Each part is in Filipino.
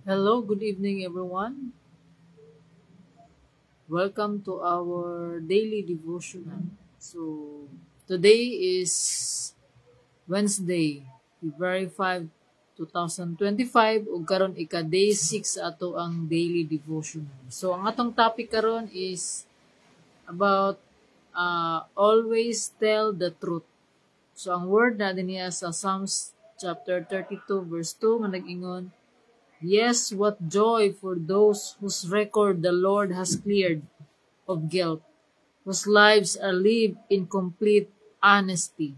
Hello, good evening, everyone. Welcome to our daily devotional. So, today is Wednesday, February 5, 2025, ug karon ika-day 6 ato ang daily devotional. So, ang atong topic karon is about always tell the truth. So, ang word na niya sa Psalms chapter 32 verse 2 nga nag-ingon, yes, what joy for those whose record the Lord has cleared of guilt, whose lives are lived in complete honesty.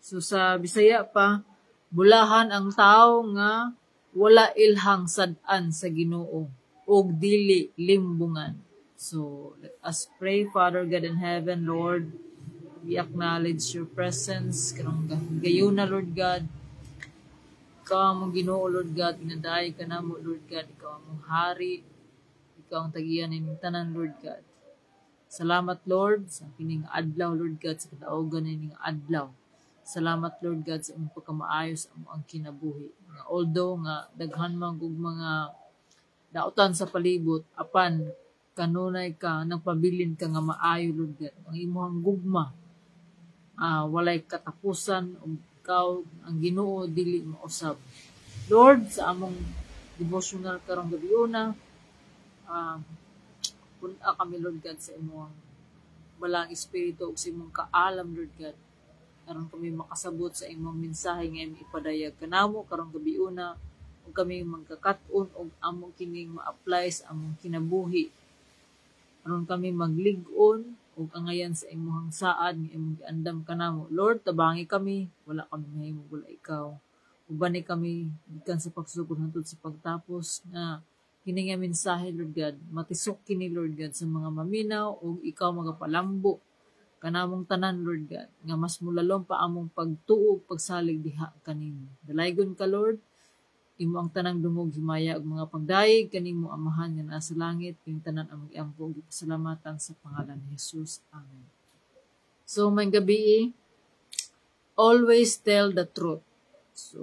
So sa Bisaya pa, bulahan ang tao nga wala ilhang sad-an sa Ginoo ug dili limbungan. So let us pray. Father God in heaven, Lord, we acknowledge your presence karong gayuna, Lord God. Ikaw ang mong Ginoo, Lord God, ginadayo ka namo, Lord God, ikaw ang mong hari, ikaw ang tagiyan ng tanan, Lord God. Salamat, Lord, sa kining adlaw, Lord God, sa kadaugan ning adlaw. Salamat, Lord God, sa imong pagkamaayos ang kinabuhi. Although nga daghan man og mga dautan sa palibot, apan kanunay ka nagpabilin ka nga maayo, Lord God. Ang imong gugma, walay katapusan, ug ikaw ang Ginoo dili mausab. Lord, sa among devotional karong gabiuna, punta kami, Lord God, sa imong balang espiritu ug sa imong kaalam, Lord God. Karon kami makasabot sa imong mensahe nga imong ipadayag kanamo karong gabiuna ug kami magkakat-on og among kining ma-apply sa among kinabuhi. Karon kami maglig-on ug angayan sa imong saad nga imong giandam kanamo. Lord, tabangi kami, wala kami mahimo wala ikaw. Ubani kami gikan sa pagsugod hangtod sa pagtapos na kini nga mensahe, Lord God, matisok kini, Lord God, sa mga maminaw ug ikaw magapalambo kanamong tanan, Lord God, nga mas mulalom pa among pagtuog pagsalig diha kanimo. Dalaygon ka, Lord, imo ang tanang dungog himaya ug mga pagdayeg kanimo amahan nga nasa langit, king tanan among giampo ug pasalamatan sa pangalan ni Jesus. Amen. So may gabi, always tell the truth. So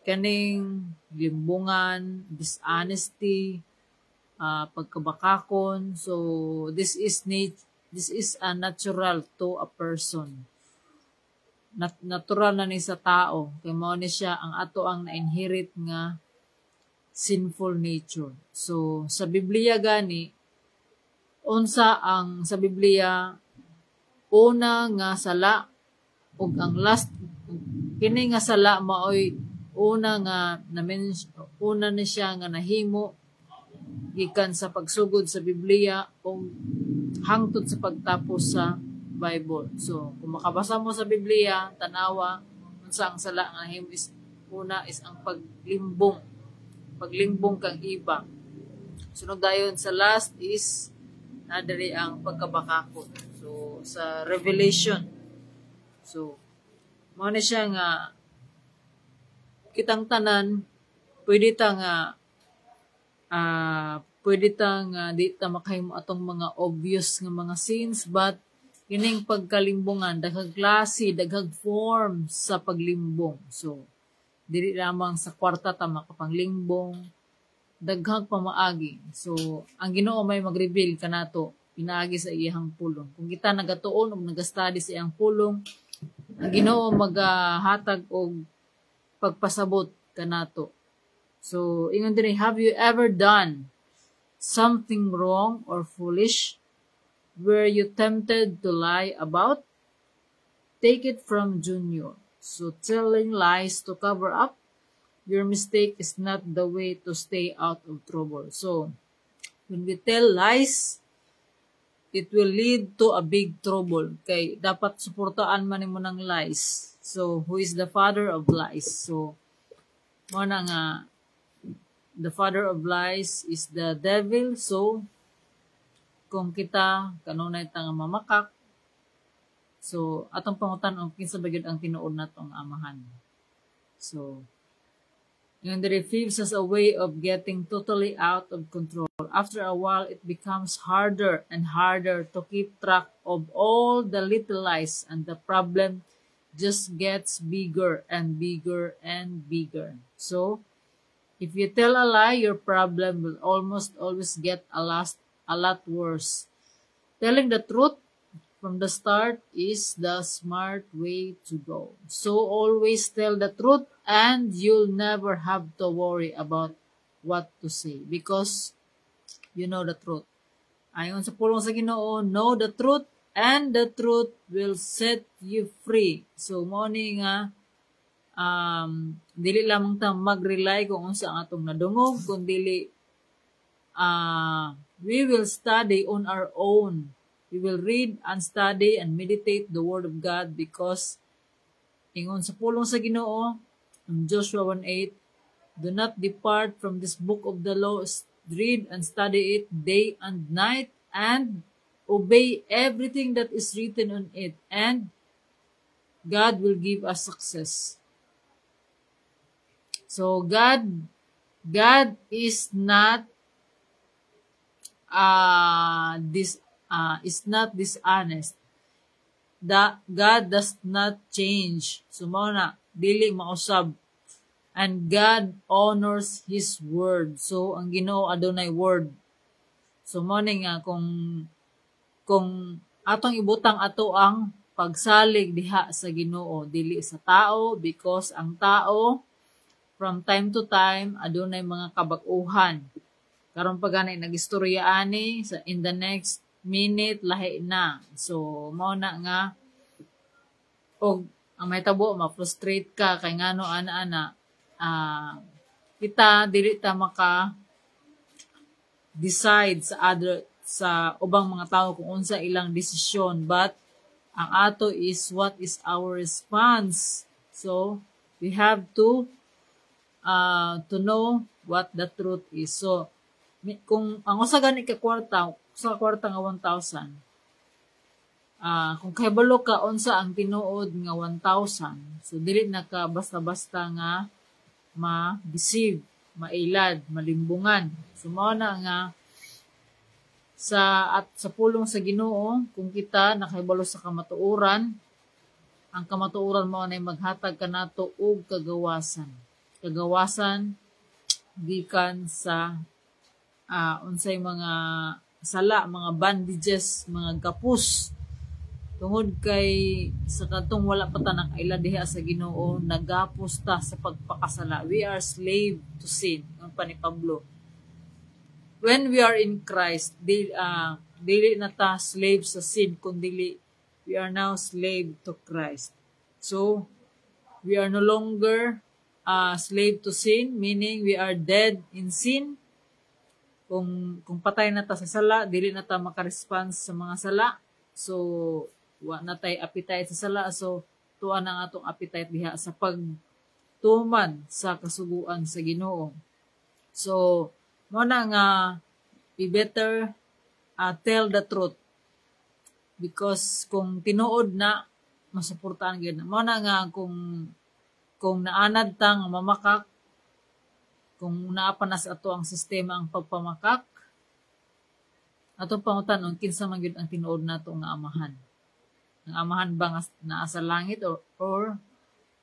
kaning limbungan, dishonesty, pagkabakakon. So this is a natural to a person. Natural na ni sa tao. Kaya mao ni siya ang ato ang na-inherit nga sinful nature. So sa Biblia gani, unsa ang sa Biblia una nga sala ug ang last kini nga sala maoy una nga una ni siya nga nahimo gikan sa pagsugod sa Biblia o hangtod sa pagtapos sa Bible. So, kung makabasa mo sa Biblia, tanawa, unsa ang sala nga nahimo is una is ang paglimbong. Paglimbong kang iba. Sunod dayon sa last is nadiri ang pagkabakakon. So, sa Revelation. So, mao na siya nga kitang tanan pwede ta nga di ta makahimo atong mga obvious nga mga sins, but kining pagkalimbungan daghang klase, daghang form sa paglimbong. So dili lamang sa kwarta ta makapanglimbong, daghang pamaagi. So ang Ginoo may mag-reveal kanato pinaagi sa iyang pulong. Kung kita nagatuon o nagastudy sa iyang pulong, ang Ginoo maghatag og pagpasabot kanato. So ingon diri, have you ever done something wrong or foolish? Were you tempted to lie about? Take it from Junior. So telling lies to cover up your mistake is not the way to stay out of trouble. So when we tell lies, it will lead to a big trouble. Kay dapat suportaan man nimo ng lies. So who is the father of lies? So mo na nga the father of lies is the devil. So kung kita kanunay ta nga mamakak, so atong pangutan ang kinsa ba gyud ang tinuod natong amahan. So yung the thieves as a way of getting totally out of control. After a while, it becomes harder and harder to keep track of all the little lies, and the problem just gets bigger and bigger and bigger. So If you tell a lie, your problem will almost always get a lot worse. Telling the truth from the start is the smart way to go. So always tell the truth and you'll never have to worry about what to say because you know the truth. Ayon sa pulong sa Ginoo, know the truth and the truth will set you free. So mo ni nga dili lamang ta mag-rely kung unsa ang atong nadungog, kundi we will study on our own. We will read and study and meditate the Word of God because ingon sa pulong sa Ginoo, in Joshua 1:8, do not depart from this book of the law, read and study it day and night, and obey everything that is written on it, and God will give us success. So God is not is not dishonest. God does not change. So mao na dili mausab. And God honors His word. So ang Ginoo adunay word. So mao ni nga kung atong ibutang ato ang pagsalig diha sa Ginoo dili sa tao because ang tao from time to time adunay mga kabag-uhan. Karon pa gani nagistorya ani sa in the next minute lahi na. So mao na nga og ang mahitabo ma-frustrate ka kay ngano ana kita dili ta maka decide sa ubang mga tao kung unsa ilang desisyon, but ang ato is what is our response. So we have to know what the truth is. So kung ang usa gani ka kwarta nga 1,000, kung kahibalo ka unsa ang tinuod nga 1,000, so dili na ka basta-basta nga ma-deceive, mailad, malimbungan. So mao na nga sa pulong sa Ginoo, kung kita nakahibalo sa kamatuoran, ang kamatuoran mo na maghatag kanato og kagawasan. Kagawasan gikan sa unsay mga sala, mga bandages, mga gapos. Tungod kay sa kadtong wala pa ta nakaila diha sa Ginoo, nagapos ta sa pagpakasala. We are slave to sin, ang pa ni Pablo. When we are in Christ, dili na ta slave sa sin, kundi we are now slave to Christ. So, we are no longer slave to sin, meaning we are dead in sin. Kung patay na ta sa sala, dili na ta maka-response sa mga sala. So, wa na tay appetite sa sala. So, tuwa na nga atong appetite diha sa pagtuman sa kasuguan sa Ginoo. So, mo na nga we better tell the truth. Because kung tinuod na, masuportahan gyud na. Mo na nga kung naanad ta nga mamakak, kung naapa na sa ato ang sistema ang pagpamakak, atong pangutanon kinsa man gyud ang tinuod nato nga amahan. Ang amahan ba nga naa sa langit or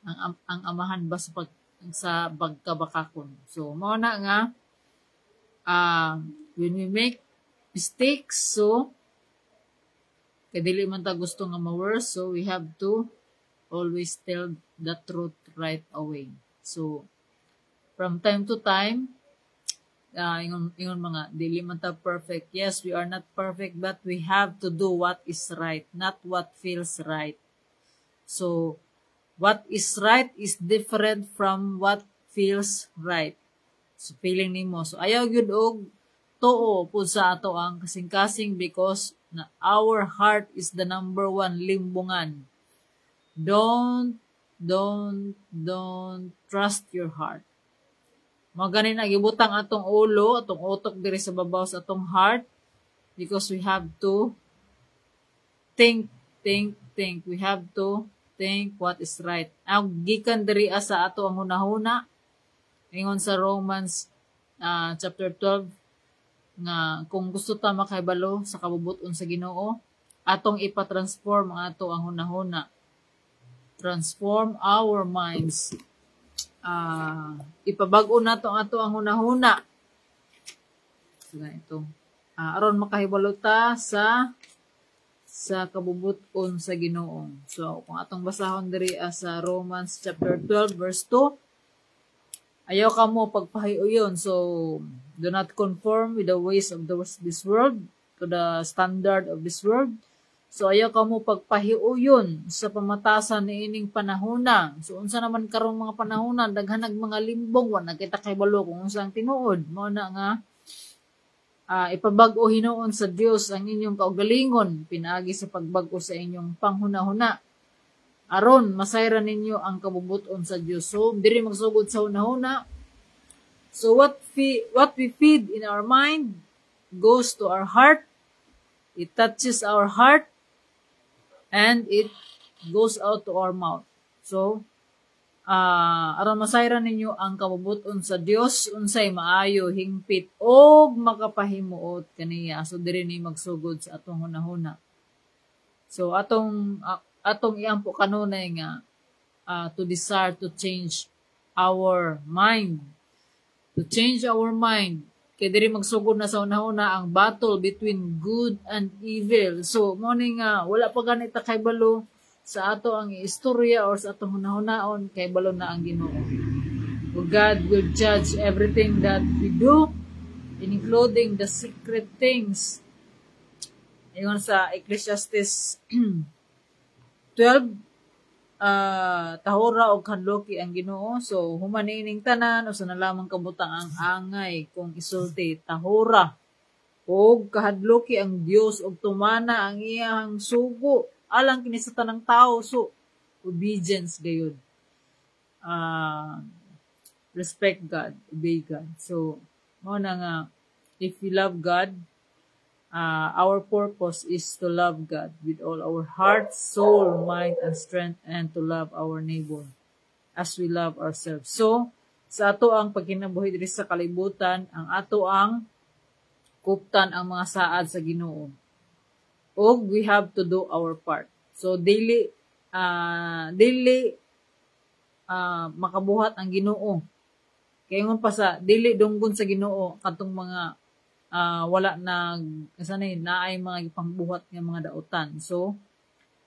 ang amahan ba sa pagkabakakon. So mao na nga when we make mistakes, so kay dili man ta gusto nga ma-worse, so we have to always tell the truth right away. So from time to time, ingon mga dili man ta perfect. Yes, we are not perfect, but we have to do what is right, not what feels right. So what is right is different from what feels right. So feeling nimo. So ayaw gyud og tuo pud sa ato ang kasing-kasing because our heart is the number one limbungan. Don't trust your heart. Mga ganin agibutang atong ulo, atong utok diri sa babaw sa atong heart because we have to think. We have to think what is right. Ang gikan diri sa ato ang hunahuna, ingon sa Romans chapter 12, nga kung gusto ta makahibalo sa kabubuton sa Ginoo, atong ipatransform ang ato ang hunahuna. Transform our minds ipabag-o nato ato ang hunahuna. So ganito. Aron makahibalo ta sa kabubuton sa Ginoo. So kung atong basahon diri sa Romans chapter 12 verse 2, ayaw ka mo pagpahiuyon. So do not conform with the ways of this world, to the standard of this world. So ayaw ka mo pagpahiuyon sa pamatasan ni ining panahona. So unsa naman karong mga panahona, daghanag mga limbong, wa na kita kahibalo kung unsang tinuod. Mao na nga ipabag-o hinuon sa Dios ang inyong kaugalingon pinaagi sa pagbag-o sa inyong panghunahuna. Aron masayran ninyo ang kabubuton sa Dios. So diri magsugod sa hunahuna. So what we feed in our mind goes to our heart. It touches our heart and it goes out to our mouth. So aron masayran ninyo ang kabubuton sa Dios, unsay maayo, hingpit og makapahimuot kaniya. So diri ni magsugod sa atong hunahuna. So atong iampo kanunay nga to desire to change our mind. To change our mind. Kay diri magsugod na sa hunahuna ang battle between good and evil. So mo ni nga wala pa ganita kay balo sa ato ang istorya or sa atong hunahunaon, kay balo na ang Ginoo. God will judge everything that we do, including the secret things. Ingon sa Ecclesiastes 12, tahura og kanloki ang Ginoo. So humanining tanan usa na lamang kabutang ang angay kung isulti tahura og kahadloki ang Dios og tumana ang iyang sugo alang kini sa tanang tao. So obedience gayud. Respect God, obey God. So mao na nga, if we love God, our purpose is to love God with all our heart, soul, mind, and strength, and to love our neighbor as we love ourselves. So, sa ato ang pagkinabuhi diri sa kalibutan, ang ato ang kuptan ang mga saad sa Ginoo. Og we have to do our part. So, daily makabuhat ang Ginoo. Kaya ngon pa sa, dili dunggon sa Ginoo, katong mga wala naay mga ipangbuhat nga mga dautan. So,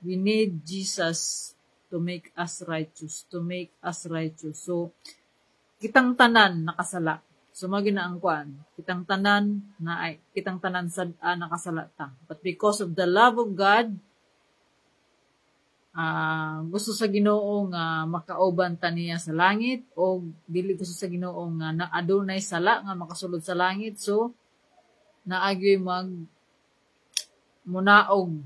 we need Jesus to make us righteous. So, kitang tanan nakasala. So, magina ang kuan. Kitang tanan sad nakasala ta. But because of the love of God, gusto sa Ginoo nga makauban ta niya sa langit, o dili gusto sa Ginoo nga adunay sala nga makasulod sa langit. So, naagyoy munaog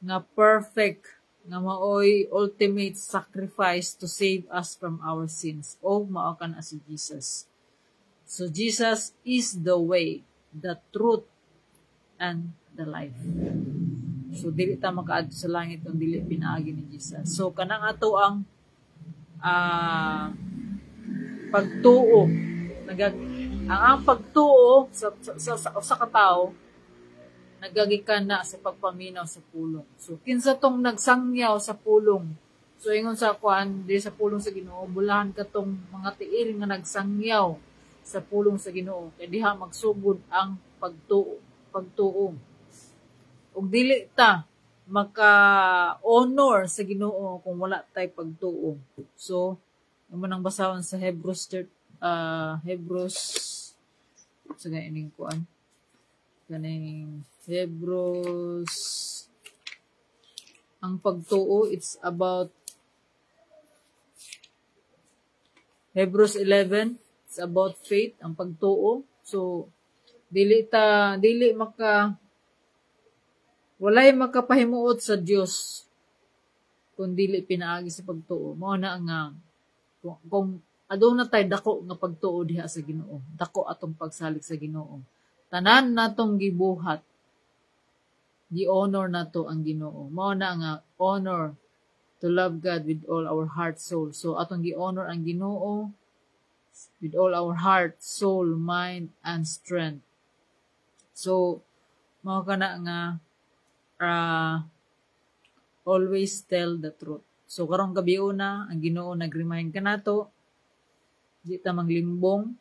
nga perfect nga maoy ultimate sacrifice to save us from our sins, o mao kana si Jesus. So Jesus is the way, the truth, and the life. So dili ta makaadto sa langit kung dili pinaagi ni Jesus. So kanang ato ang pagtuo, ang pagtuo sa katao nagagikan na sa pagpaminaw sa pulong. So kinsa tong nagsangyaw sa pulong. So ingon sa kuan di sa pulong sa Ginoo, bulahan katong mga tiil nga nagsangyaw sa pulong sa Ginoo, kay diha magsugod ang pagtuo. Ug dili ta maka-honor sa Ginoo kung wala tay pagtuo. So amo nang basahon sa Hebrews sa ganing kuan, ganing Hebrews, ang pagtuo, it's about Hebrews 11, it's about faith, ang pagtuo. So walay makapahimuot sa Dios kung dili pinaagi sa pagtuo. Mao na nga kung aduna tay dako nga pagtuo diha sa Ginoo, dako atong pagsalig sa Ginoo, tanan natong gibuhat, gi-honor nato ang Ginoo. Mao na nga honor, to love God with all our heart, soul. So atong gi-honor ang Ginoo with all our heart, soul, mind, and strength. So mao kana nga always tell the truth. So karong gabi una ang Ginoo nag-remind kanato Di ta manglimbong.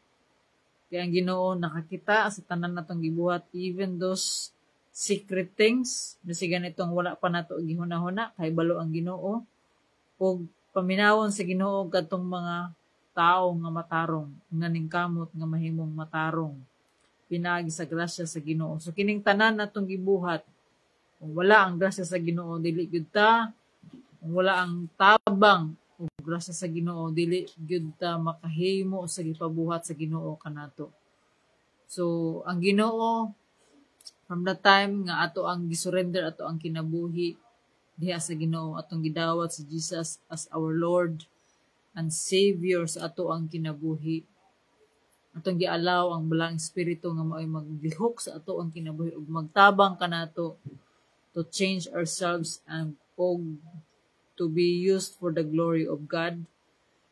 Kaya ang Ginoo nakakita sa tanan natong gibuhat, even those secret things, basi ganitong wala pa nato gihuna-huna, kay balo ang Ginoo. O paminawon sa Ginoo kadtong mga tao nga matarong, nga ningkamot nga mahimong matarong. Pinaagi sa grasya sa Ginoo. So kining tanan natong gibuhat, kung wala ang grasya sa Ginoo, dili gyud ta. Kung wala ang tabang o grasya sa Ginoo, dili gyud ta makahimo sa gipabuhat sa Ginoo kanato. So ang Ginoo, from the time nga ato ang gisurrender ato ang kinabuhi diha sa Ginoo, atong gidawat si Jesus as our Lord and Savior sa ato ang kinabuhi. Atong gialaw ang balang espiritu nga mao'y maglihok sa ato ang kinabuhi ug magtabang kanato to change ourselves and to be used for the glory of God.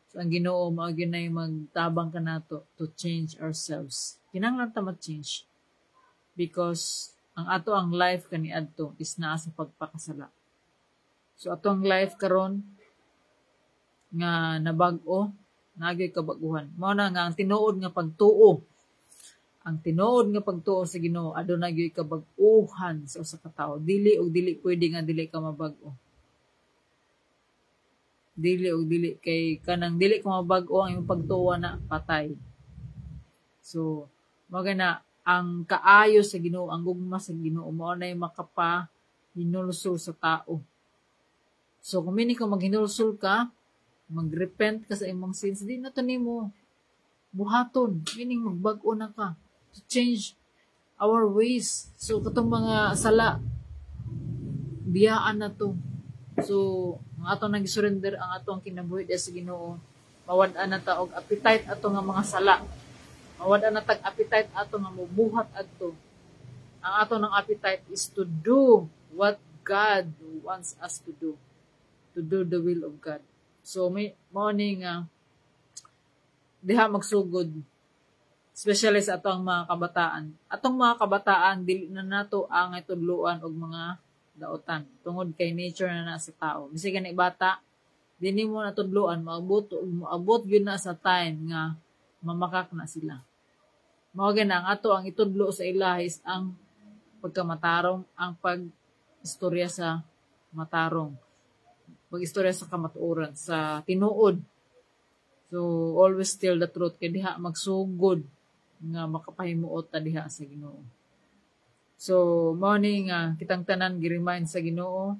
So ang Ginoo mao gyud nay magtabang kanato to change ourselves. Kinahanglan ta mag-change because ang ato ang life kaniadto is naa sa pagpakasala. So atong life karon nga nabag-o, nagyoy kabaguhan. Mao na nga ang tinuod nga pagtuo. Ang tinuod nga pagtuo sa Ginoo adunay gyud kabag-uhan sa usa ka tawo. Dili pwede nga dili ka mabag-o. Dili kay kanang dili ka mabag-o ang imong pagtuo na patay. So mao na ang kaayo sa Ginoo, ang gugma sa Ginoo mao nay makapahinulsol sa tao. So kung mini ka maghinulsol ka, magrepent ka sa imong sins, di na to nimo buhaton, meaning magbag-o na ka to change our ways. So katong mga sala biyaan na to. So ang ato nang surrender ang ato ang kinabuhi sa Ginoo, mawad-an na ta og appetite ato nga mga sala. Mawad-an na tag appetite ato nga mobuhat adto. Ang ato ng appetite is to do what God wants us to do the will of God. So may morning diha magsugod, especially sa atong mga kabataan. Atong mga kabataan dili na nato ang itudloan og mga daotan tungod kay nature na sa tao. Bisig gani bata, dinhi mo natudloan moabot gyud na sa time nga mamakak na sila. Mao gina ang ato ang itudlo sa ila is ang pagkamatarong, ang pag-istorya sa matarong, pag-istorya sa kamatuoran, sa tinuod. So always tell the truth kay diha magsugod nga makapahimuot ta diha sa Ginoo. So mao ni nga kitang tanan gi-remind sa Ginoo,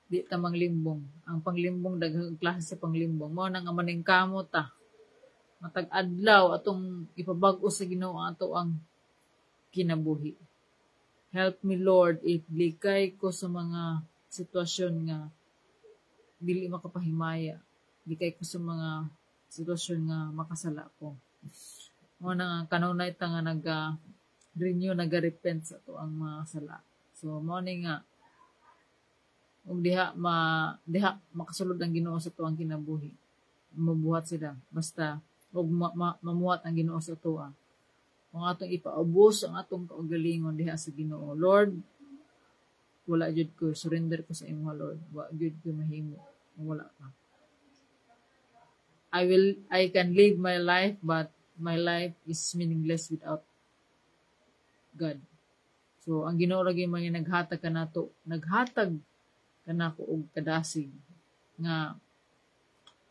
di ta manglimbong. Ang panglimbong daghang klase sa panglimbong. Mao na nga maningkamot ta. Matag adlaw atong ipabag-o sa Ginoo ato ang kinabuhi. Help me Lord, iblikay ko sa mga sitwasyon nga dili makapahimaya. Likay ko sa mga sitwasyon nga makasala ko. Mao na nga kanunay ta nga nag-renew, nag-repent sa to ang mga sala. So mao ni nga ug diha makasulod ang Ginoo sa to ang kinabuhi. Mabuhat sila basta ug mamuhat ang Ginoo sa toa. Kung atong ipaubos ang atong kaugalingon diha sa Ginoo, Lord, wala jud ko, surrender ko sa imo Lord. Wa jud ko mahimo. Wala ka. I can live my life, but my life is meaningless without God. So ang Ginoo ra gyud mga naghatag kanato, naghatag kanako og kadasig nga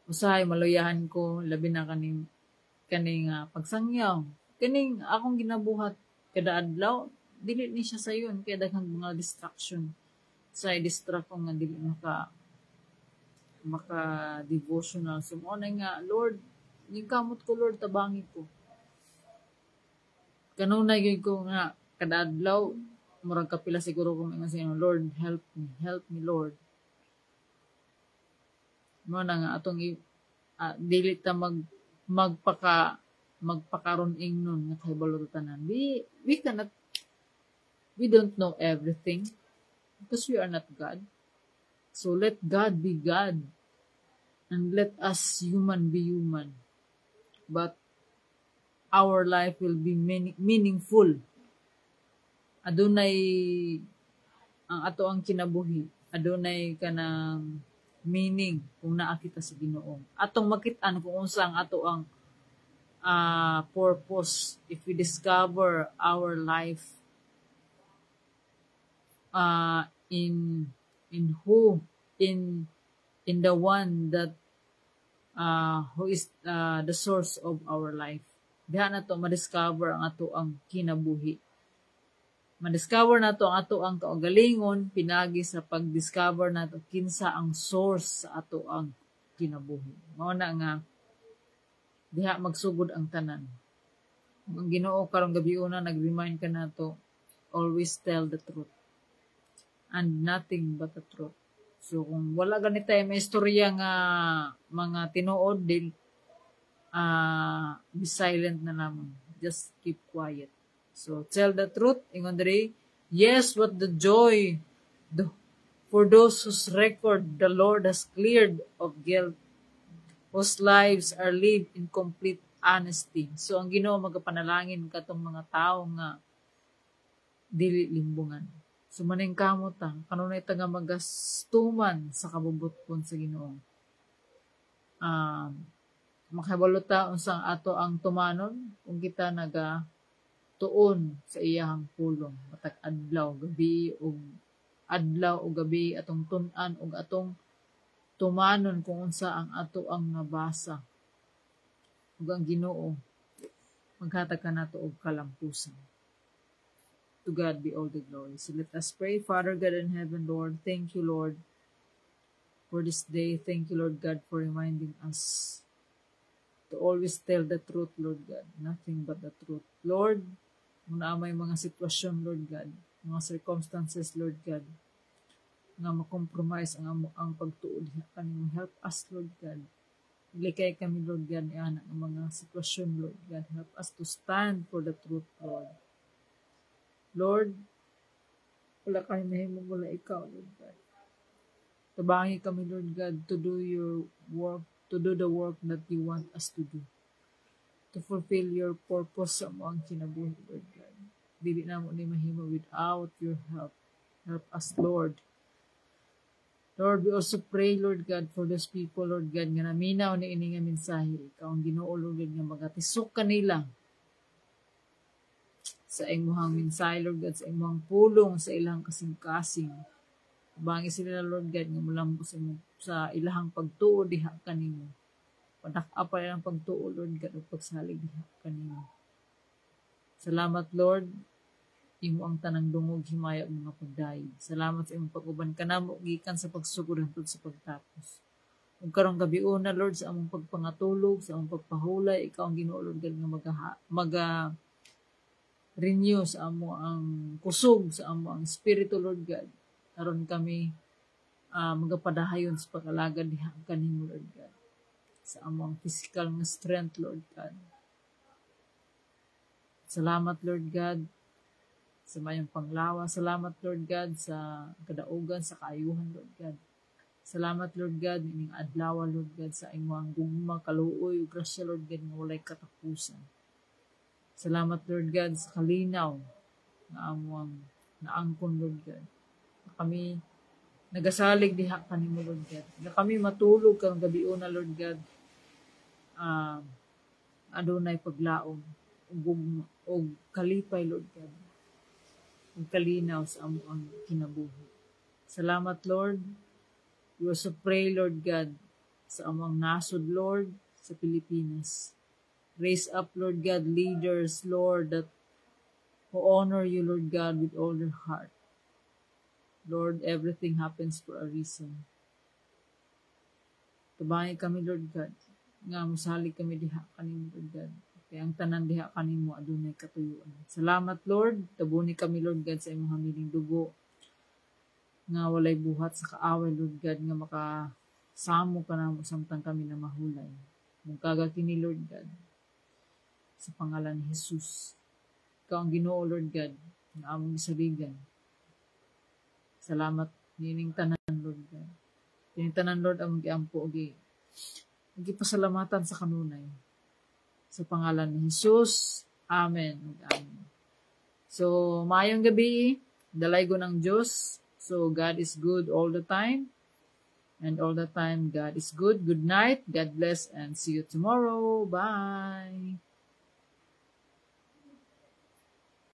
usahay maluyahan ko labi na kaning pagsangyaw. Kaning akong ginabuhat kada adlaw, dili ni siya sayon kay daghang mga distraction. Sa distract ko nga dili maka devotional. So mo na nga Lord, ningkamot ko Lord, tabangi ko. Kanunay gyud ko nga kada adlaw murag kapila siguro kung ingon sa inyo, Lord, help me Lord. Mo na nga atong dili ta magpakaron ingnon nga kahibalo tanan. We don't know everything because we are not God. So let God be God and let us human be human. But our life will be meaningful. Adunay ang ato ang kinabuhi. Adunay kanang meaning kung naa kita sa Ginoo. Atong makit-an kung unsa ang ato ang purpose if we discover our life in who in the one that who is the source of our life. Diha na to ma-discover ang ato ang kinabuhi. Ma-discover na to ang ato ang kaugalingon pinagi sa pag-discover na to kinsa ang source sa ato ang kinabuhi. Mao na nga diha magsugod ang tanan. Ang Ginoo karong gabiuna nag-remind ka nato, always tell the truth and nothing but the truth. So kung wala ganito may istorya nga mga tinuod be silent na lamang. Just keep quiet. So tell the truth ingon diri. Yes, what the joy for those whose record the Lord has cleared of guilt, whose lives are lived in complete honesty. So ang Ginoo magapanalangin katong mga tawo nga dili limbungan. So maning kamot kanunay ta nga magastuman sa kabubuton sa Ginoo. Makabalota unsang ato ang tumanon kung kita naga tuon sa iyang pulong matag adlaw gabi atong tun-an ug atong tumanon kung unsa ang ato ang nabasa ug ang Ginoo maghatag kanato og kalampusan. To God be all the glory. So let us pray. Father God in heaven, Lord, thank you, Lord, for this day. Thank you, Lord God, for reminding us to always tell the truth, Lord God. Nothing but the truth. Lord, muna may mga sitwasyon, Lord God, mga circumstances, Lord God, nga makompromise ang pagtuod kanimo. Help us, Lord God. Ilikay kami, Lord God, ang mga sitwasyon, Lord God. Help us to stand for the truth, Lord. Lord, wala kami mahimong wala ikaw, Lord God. Tabangi kami, Lord God, to do your work, to do the work that you want us to do. To fulfill your purpose sa mga kinabuhi, Lord God. Dili na mo ni mahimo without your help. Help us, Lord. Lord, we also pray, Lord God, for those people, Lord God, nga naminaw ni ini nga mensahe. Ikaw ang Ginoo, Lord God, nga magatisok kanila sa imong mensahe, Lord God, sa imong pulong, sa ilang kasing-kasing. Bangi sila, Lord God, nga mulambo sa ilahang pagtuo diha kanimo. Padak-a pa ilang pagtuo, Lord God, o pagsalig diha kanimo. Salamat, Lord, imo ang tanang dungog himaya og mga pagdayeg. Salamat sa imong pag-uban kanamo gikan sa pagsugod hangtod sa pagtapos. Ug karong gabiuna, Lord, sa among pagpangatulog, sa among pagpahulay, ikaw ang Ginoo, Lord God, nga renew sa amo ang kusog sa amo ang espiritu, Lord God. Aron kami magapadahayon sa pag-alagad diha kanimo, Lord God. Sa amo ang physical nga strength, Lord God. Salamat, Lord God, sa mayong panglawa. Salamat, Lord God, sa kadaugan, sa kaayuhan, Lord God. Salamat, Lord God, ining adlaw, Lord God, sa imong gugma, kaluoy, ug grasya, Lord God, nga walay katapusan. Salamat, Lord God, sa kalinaw na amuang naangkon, Lord God. Na kami nagasalig diha kanimo, Lord God. Na kami matulog karong gabiuna, Lord God. Adunay paglaom ug kalipay, Lord God. Ug kalinaw sa amuang kinabuhi. Salamat, Lord. We also pray, Lord God, sa amuang nasod, Lord, sa Pilipinas. Raise up, Lord God, leaders, Lord, that who honor you, Lord God, with all their heart. Lord, everything happens for a reason. Tabangi kami, Lord God, nga musalig kami diha kanimo, Lord God. Kaya ang tanan diha kanimo adunay katuyuan. Salamat, Lord. Tabuni kami, Lord God, sa imong hamiling dugo nga walay buhat sa kaaway, Lord God, nga makasamo ka namo samtang kami na mahulay. Mugkaga kini, Lord God, sa pangalan ni Jesus. Ikaw ang Ginoo, Lord God, na among gisaligan. Salamat nining tanan, Lord God. Nining tanan, Lord, among giampo og gipasalamatan sa kanunay. Sa pangalan ni Jesus. Amen. Amen. So, maayong gabi, dalay ko ng Diyos. So, God is good all the time. And all the time, God is good. Good night. God bless and see you tomorrow. Bye.